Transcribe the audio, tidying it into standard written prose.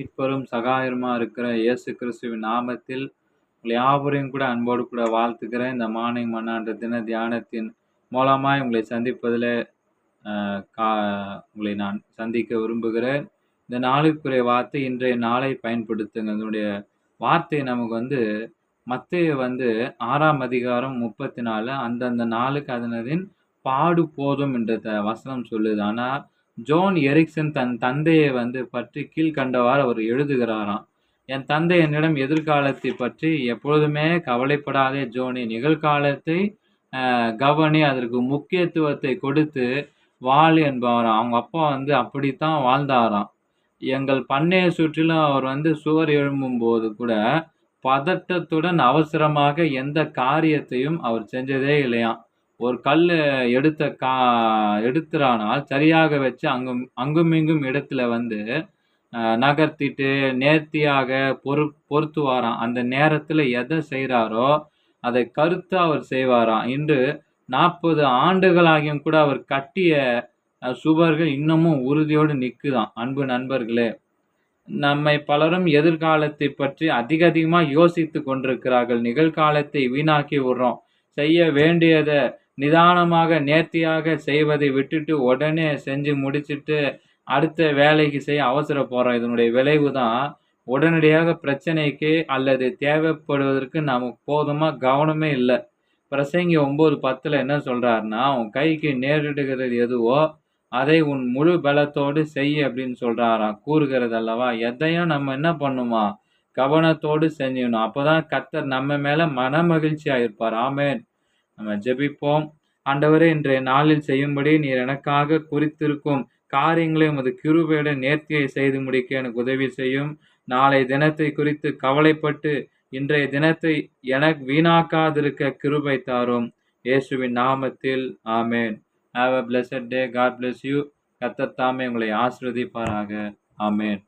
மீட்பரும் சகாயருமா இருக்கிற இயேசு கிறிஸ்துவின் நாமத்தில் உங்களை யாவரையும் கூட அன்போடு கூட வாழ்த்துக்கிறேன். இந்த மார்னிங் மன்னான்ற தின தியானத்தின் மூலமாய் உங்களை சந்திப்பதில் உங்களை நான் சந்திக்க விரும்புகிறேன். இந்த நாளுக்குரிய வார்த்தை இன்றைய நாளை பயன்படுத்துங்க. இதனுடைய வார்த்தை நமக்கு மத்தேயு 6ஆம் அதிகாரம் 34 அந்தந்த நாளுக்கு அதனதின் பாடு போதும் என்ற வசனம் சொல்லுது. ஆனால் ஜோன் எரிக்சன் தன் தந்தையை பற்றி கீழ்கண்டவாறு அவர் எழுதுகிறாராம். என் தந்தை என்னிடம் எதிர்காலத்தை பற்றி எப்பொழுதுமே கவலைப்படாதே ஜோனி, நிகழ்காலத்தை கவனி, அதற்கு முக்கியத்துவத்தை கொடுத்து வாழ் என்பவராம். அவங்க அப்பா அப்படித்தான் வாழ்ந்தாராம். எங்கள் பண்ணையை சுற்றிலும் அவர் சுவர் எழும்பும் போது கூட பதட்டத்துடன் அவசரமாக எந்த காரியத்தையும் அவர் செஞ்சதே இல்லையாம். ஒரு கல் எடுத்துறானால் சரியாக வச்சு அங்கும் இங்கும் இடத்துல நகர்த்திட்டு நேர்த்தியாக பொருத்துவாராம். அந்த நேரத்துல எதை செய்கிறாரோ அதை கருத்து அவர் செய்வாராம். இன்று 40 ஆண்டுகளாகியும் கூட அவர் கட்டிய சுவர்கள் இன்னமும் உறுதியோடு நிற்குதாம். அன்பு நண்பர்களே, நம்மை பலரும் எதிர்காலத்தை பற்றி அதிகமாக யோசித்து கொண்டிருக்கிறார்கள். நிகழ்காலத்தை வீணாக்கி விடுறோம். செய்ய வேண்டியதை நிதானமாக நேர்த்தியாக செய்வதை விட்டுட்டு உடனே செஞ்சு முடிச்சுட்டு அடுத்த வேலைக்கு செய்ய அவசரப்படுறோம். இதனுடைய விளைவு தான் உடனடியாக பிரச்சனைக்கு அல்லது தேவைப்படுவதற்கு நமக்கு போதுமாக கவனமே இல்லை. பிரசங்கி 9:10 என்ன சொல்றாருன்னா, உன் கைக்கு நேரிடுகிறது எதுவோ அதை உன் முழு பலத்தோடு செய் அப்படின்னு சொல்றாராம். கூறுகிறது அல்லவா? எதையும் நம்ம என்ன பண்ணுமா, கவனத்தோடு செஞ்சணும். அப்போதான் கர்த்தர் நம்ம மேல மன மகிழ்ச்சியா இருப்பார். ஆமென். நம்ம ஜெபிப்போம். ஆண்டவரே, இன்றைய நாளில் செய்யும்படி நீர் எனக்காக குறித்திருக்கும் காரியங்களை உமது கிருபையுடன் நேர்த்தியை செய்து முடிக்க எனக்கு உதவி செய்யும். நாளை தினத்தை குறித்து கவலைப்பட்டு இன்றைய தினத்தை எனக்கு வீணாக்காதிருக்க கிருபை தாரும். இயேசுவின் நாமத்தில் ஆமென். Have a blessed day. God bless you. கர்த்தர் தாமே உங்களை ஆசீர்வதிப்பாராக. ஆமென்.